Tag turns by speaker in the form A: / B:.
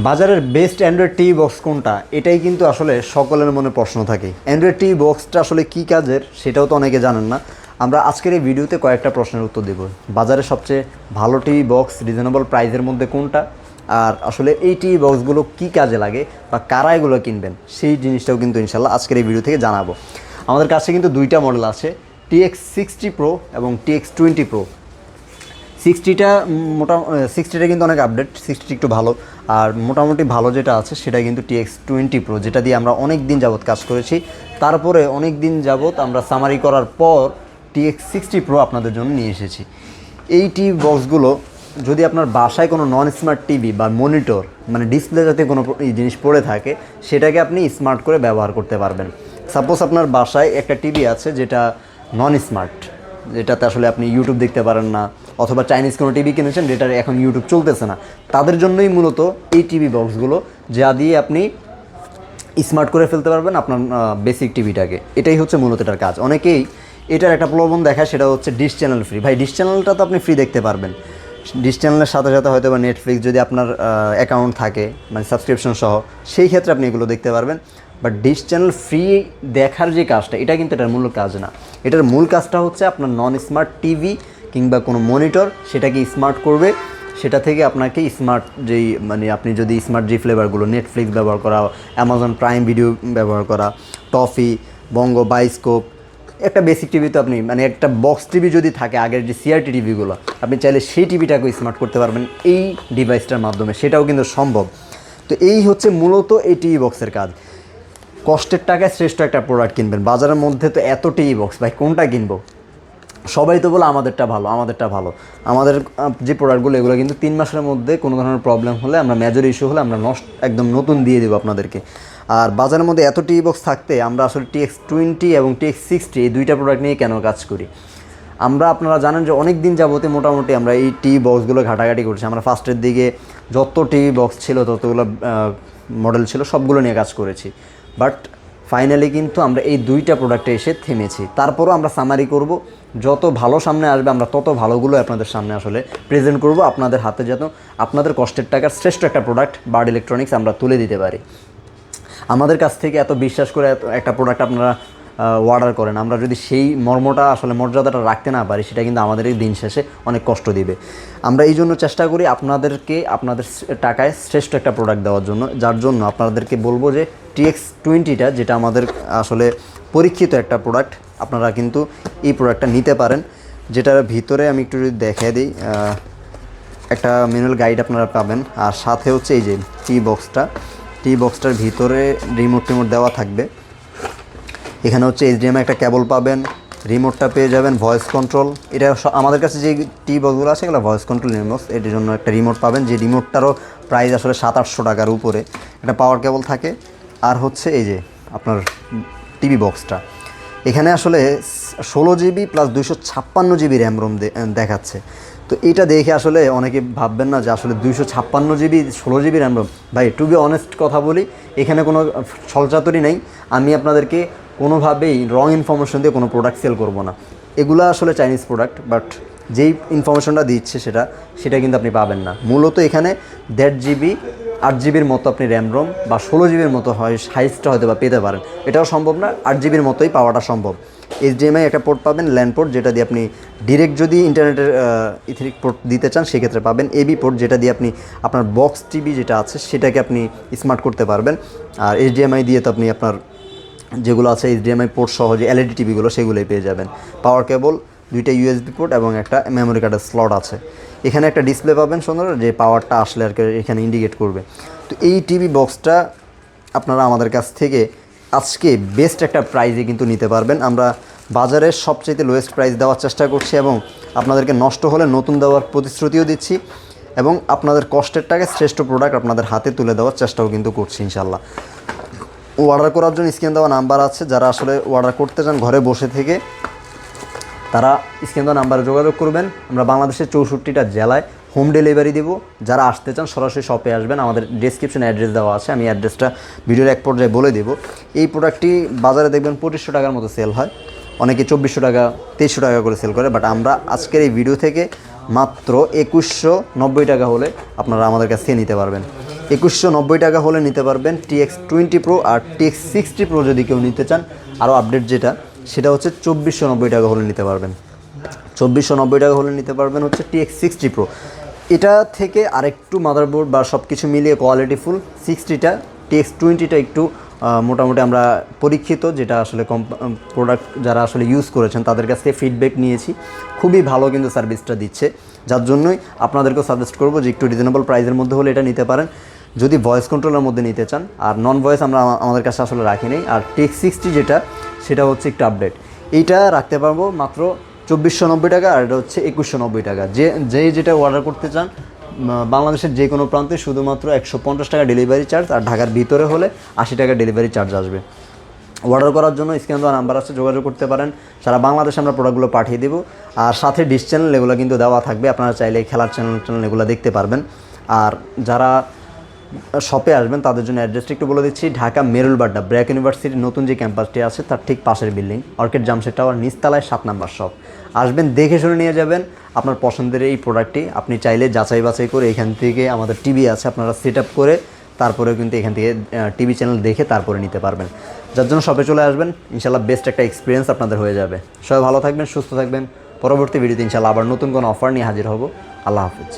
A: বাজারের best Android TV box কোনটা, এটাই কিন্তু আসলে সকলের মনে প্রশ্ন থাকে। অ্যান্ড্রয়েড টিভি বক্সটা আসলে কী কাজের সেটাও তো অনেকে জানেন না। আমরা আজকের এই ভিডিওতে কয়েকটা প্রশ্নের উত্তর দেব। বাজারে সবচেয়ে ভালো টিভি বক্স রিজনেবল প্রাইসের মধ্যে কোনটা, আর আসলে এই টিভি বক্সগুলো কী কাজে লাগে বা কারা এগুলো কিনবেন সেই জিনিসটাও কিন্তু ইনশাল্লাহ আজকের এই ভিডিও থেকে জানাবো। আমাদের কাছে কিন্তু দুইটা মডেল আছে, TX60 Pro এবং TX20 Pro। 60টা সিক্সটিটা কিন্তু অনেক আপডেট, 60টি একটু ভালো। আর মোটামুটি ভালো যেটা আছে সেটা কিন্তু TX20 Pro, যেটা দিয়ে আমরা অনেক দিন যাবত কাজ করেছি। তারপরে অনেক দিন যাবত আমরা সামারি করার পর TX60 Pro আপনাদের জন্য নিয়ে এসেছি। এই টিভি বক্সগুলো যদি আপনার বাসায় কোনো নন স্মার্ট টিভি বা মনিটর মানে ডিসপ্লে যাতে কোনো জিনিস পড়ে থাকে, সেটাকে আপনি স্মার্ট করে ব্যবহার করতে পারবেন। সাপোজ আপনার বাসায় একটা টিভি আছে যেটা নন স্মার্ট, যেটাতে আসলে আপনি ইউটিউব দেখতে পারেন না, অথবা চাইনিজ কোনো টিভি কিনেছেন যেটার এখন ইউটিউব চলতেছে না, তাদের জন্যই মূলত এই টিভি বক্সগুলো, যা দিয়ে আপনি স্মার্ট করে ফেলতে পারবেন আপনার বেসিক টিভিটাকে। এটাই হচ্ছে মূলত এটার কাজ। অনেকেই এটার একটা প্রলোভন দেখায়, সেটা হচ্ছে ডিশ চ্যানেল ফ্রি। ভাই, ডিশ চ্যানেলটা তো আপনি ফ্রি দেখতে পারবেন। ডিশ চ্যানেলের সাথে সাথে হয়তো বা নেটফ্লিক্স যদি আপনার অ্যাকাউন্ট থাকে, মানে সাবস্ক্রিপশন সহ, সেই ক্ষেত্রে আপনি এগুলো দেখতে পারবেন। বাট ডিশ চ্যানেল ফ্রি দেখার যে কাজটা, এটা কিন্তু এটার মূল কাজ না। এটার মূল কাজটা হচ্ছে আপনার নন স্মার্ট টিভি কিংবা কোনো মনিটর সেটাকে স্মার্ট করবে, সেটা থেকে আপনাকে স্মার্ট যেই মানে আপনি যদি স্মার্ট যে ফ্লেভারগুলো, নেটফ্লিক্স ব্যবহার করা, অ্যামাজন প্রাইম ভিডিও ব্যবহার করা, টফি, বঙ্গ, বাইস্কোপ, একটা বেসিক টিভি তো আপনি মানে একটা বক্স টিভি যদি থাকে আগের যে সিআরটি টিভিগুলো, আপনি চাইলে সেই টিভিটাকে স্মার্ট করতে পারবেন এই ডিভাইসটার মাধ্যমে, সেটাও কিন্তু সম্ভব। তো এই হচ্ছে মূলত এই টিভি বক্সের কাজ। কষ্টের টাকায় শ্রেষ্ঠ একটা প্রোডাক্ট কিনবেন। বাজারের মধ্যে তো এত টিভি বক্স, ভাই কোনটা কিনবো? সবাই তো বলে আমাদেরটা ভালো, আমাদেরটা ভালো। আমাদের যে প্রোডাক্টগুলো এগুলো কিন্তু 3 মাসের মধ্যে কোনো ধরনের প্রবলেম হলে, আমরা মেজর ইস্যু হলে আমরা একদম নতুন দিয়ে দেবো আপনাদেরকে। আর বাজারের মধ্যে এত টিভি বক্স থাকতে আমরা আসলে TX20 এবং TX60 এই দুইটা প্রোডাক্ট নিয়ে কেন কাজ করি? আপনারা জানেন যে অনেক দিন যাবতে মোটামুটি আমরা এই টিভি বক্সগুলো ঘাটাঘাটি করছি। আমরা ফার্স্টের দিকে যত টিভি বক্স ছিল, ততগুলো মডেল ছিল, সবগুলো নিয়ে কাজ করেছি। বাট ফাইনালি কিন্তু আমরা এই দুইটা প্রোডাক্টে এসে থেমেছি। তারপরও আমরা সামারি করব, যত ভালো সামনে আসবে আমরা তত ভালোগুলো আপনাদের সামনে আসলে প্রেজেন্ট করব, আপনাদের হাতে যেন আপনাদের কষ্টের টাকার শ্রেষ্ঠ একটা প্রোডাক্ট বার্ড ইলেকট্রনিক্স আমরা তুলে দিতে পারি। আমাদের কাছ থেকে এত বিশ্বাস করে একটা প্রোডাক্ট আপনারা অর্ডার করেন, আমরা যদি সেই মর্মটা আসলে মর্যাদাটা রাখতে না পারি, সেটা কিন্তু আমাদের দিন শেষে অনেক কষ্ট দিবে। আমরা এই জন্য চেষ্টা করি আপনাদেরকে আপনাদের টাকায় শ্রেষ্ঠ একটা প্রোডাক্ট দেওয়ার জন্য, যার জন্য আপনাদেরকে বলবো যে TX20টা, যেটা আমাদের আসলে পরীক্ষিত একটা প্রোডাক্ট, আপনারা কিন্তু এই প্রোডাক্টটা নিতে পারেন। যেটার ভিতরে আমি একটু যদি দেখিয়ে দিই, একটা ম্যানুয়াল গাইড আপনারা পাবেন। আর সাথে হচ্ছে এই যে টি বক্সটার ভিতরে রিমোট দেওয়া থাকবে। এখানে হচ্ছে HDMI একটা কেবল পাবেন, রিমোটটা পেয়ে যাবেন, ভয়েস কন্ট্রোল। এটা আমাদের কাছে যে টি বক্সগুলো আছে এগুলো ভয়েস কন্ট্রোল রিমোট, এটির জন্য একটা রিমোট পাবেন, যে রিমোটটারও প্রাইস আসলে 700-800 টাকার উপরে। একটা পাওয়ার কেবল থাকে। আর হচ্ছে এই যে আপনার টিভি বক্সটা, এখানে আসলে 16 GB plus 256 GB RAM ROM দেখাচ্ছে। তো এটা দেখে আসলে অনেকে ভাববেন না যে আসলে 256 GB 16 GB র্যাম রোম। ভাই, টু বি অনেস্ট কথা বলি, এখানে কোনো ছলচাতুরি নেই। আমি আপনাদেরকে কোনোভাবেই রং ইনফরমেশন দিয়ে কোনো প্রোডাক্ট সেল করব না। এগুলো আসলে চাইনিজ প্রোডাক্ট, বাট যেই ইনফরমেশনটা দিচ্ছে সেটা কিন্তু আপনি পাবেন না। মূলত এখানে 1.5 GB 8 GBর মতো আপনি র্যাম রোম বা 16 GBর মতো হয় সাইজটা হয়তো বা পেতে পারেন। এটাও সম্ভব না, 8 GBর মতোই পাওয়াটা সম্ভব। HDMI একটা পোর্ট পাবেন, ল্যান্ড পোর্ট, যেটা দিয়ে আপনি ডিরেক্ট যদি ইন্টারনেটের ইথেরিক পোর্ট দিতে চান সেক্ষেত্রে পাবেন। AB পোর্ট, যেটা দিয়ে আপনি আপনার বক্স টিভি যেটা আছে সেটাকে আপনি স্মার্ট করতে পারবেন। আর HDMI দিয়ে তো আপনি আপনার যেগুলো আছে HDMI পোর্ট সহ যে LED টিভিগুলো সেগুলোই পেয়ে যাবেন। পাওয়ার কেবল, 2টা USB পোর্ট এবং একটা মেমোরি কার্ডের স্লট আছে। এখানে একটা ডিসপ্লে পাবেন সুন্দর, যে পাওয়ারটা আসলে আর কি এখানে ইন্ডিকেট করবে। তো এই টিভি বক্সটা আপনারা আমাদের কাছ থেকে আজকে বেস্ট একটা প্রাইজে কিন্তু নিতে পারবেন। আমরা বাজারের সবচেয়ে লোয়েস্ট প্রাইস দেওয়ার চেষ্টা করছি এবং আপনাদেরকে নষ্ট হলে নতুন দেওয়ার প্রতিশ্রুতিও দিচ্ছি, এবং আপনাদের কষ্টের টাকায় শ্রেষ্ঠ প্রোডাক্ট আপনাদের হাতে তুলে দেওয়ার চেষ্টাও কিন্তু করছি ইনশাল্লাহ। অর্ডার করার জন্য স্ক্রিন দেওয়া নাম্বার আছে, যারা আসলে অর্ডার করতে চান ঘরে বসে থেকে, তারা স্ক্রিন দেওয়া নাম্বারে যোগাযোগ করবেন। আমরা বাংলাদেশের 64টা জেলায় হোম ডেলিভারি দেবো। যারা আসতে চান সরাসরি শপে আসবেন, আমাদের ডেসক্রিপশনে অ্যাড্রেস দেওয়া আছে, আমি অ্যাড্রেসটা ভিডিওর এক পর্যায়ে বলে দেবো। এই প্রোডাক্টটি বাজারে দেখবেন 2500 টাকার মতো সেল হয়, অনেকে 2400 টাকা 2300 টাকা করে সেল করে। বাট আমরা আজকের এই ভিডিও থেকে মাত্র 2190 টাকা হলে আপনারা আমাদের কাছ থেকে নিতে পারবেন। 2190 টাকা হলে নিতে পারবেন TX20 Pro। আর TX60 Pro যদি কেউ নিতে চান আরও আপডেট যেটা, সেটা হচ্ছে 2490 টাকা হলে নিতে পারবেন। 2490 টাকা হলে নিতে পারবেন হচ্ছে TX60 Pro। এটা থেকে আরেকটু মাদারবোর্ড বা সব কিছু মিলিয়ে কোয়ালিটিফুল 60টা, TX20টা একটু মোটামুটি আমরা পরীক্ষিত, যেটা আসলে প্রোডাক্ট যারা আসলে ইউজ করেছেন তাদের কাছ থেকে ফিডব্যাক নিয়েছি, খুবই ভালো কিন্তু সার্ভিসটা দিচ্ছে, যার জন্যই আপনাদেরকেও সাজেস্ট করবো যে একটু রিজনেবল প্রাইসের মধ্যে হলে এটা নিতে পারেন যদি ভয়েস কন্ট্রোলের মধ্যে নিতে চান। আর নন ভয়েস আমরা আমাদের কাছে আসলে রাখি নেই। আর TX60 যেটা, সেটা হচ্ছে একটু আপডেট, এইটা রাখতে পারবো মাত্র 2490 টাকা, আর এটা হচ্ছে 2190 টাকা। যেটা অর্ডার করতে চান বাংলাদেশের যে কোনো প্রান্তে শুধুমাত্র 150 টাকা ডেলিভারি চার্জ, আর ঢাকার ভিতরে হলে 80 টাকা ডেলিভারি চার্জ আসবে। অর্ডার করার জন্য স্ক্রিনে দেওয়া নাম্বার আছে, যোগাযোগ করতে পারেন। সারা বাংলাদেশে আমরা প্রোডাক্টগুলো পাঠিয়ে দেবো। আর সাথে ডিশ চ্যানেল এগুলো কিন্তু দেওয়া থাকবে, আপনারা চাইলে খেলার চ্যানেল এগুলো দেখতে পারবেন। আর যারা শপে আসবেন তাদের জন্য অ্যাড্রেসটা একটু বলে দিচ্ছি। ঢাকা মেরুলবাড্ডা ব্র্যাক ইউনিভার্সিটির নতুন যে ক্যাম্পাসটি আছে তার ঠিক পাশের বিল্ডিং, অর্কিড জামশেদ টাওয়ার, নিচতলায় 7 নাম্বার শপ। আসবেন, দেখে শুনে নিয়ে যাবেন আপনার পছন্দের এই প্রোডাক্টটি। আপনি চাইলে যাচাই বাছাই করে এখান থেকে, আমাদের টিভি আছে, আপনারা সেট আপ করে তারপরেও কিন্তু এখান থেকে টিভি চ্যানেল দেখে তারপরে নিতে পারবেন। যার জন্য শপে চলে আসবেন, ইনশাল্লাহ বেস্ট একটা এক্সপিরিয়েন্স আপনাদের হয়ে যাবে। সবাই ভালো থাকবেন, সুস্থ থাকবেন। পরবর্তী ভিডিওতে ইনশাল্লাহ আবার নতুন কোনো অফার নিয়ে হাজির হব। আল্লাহ হাফিজ।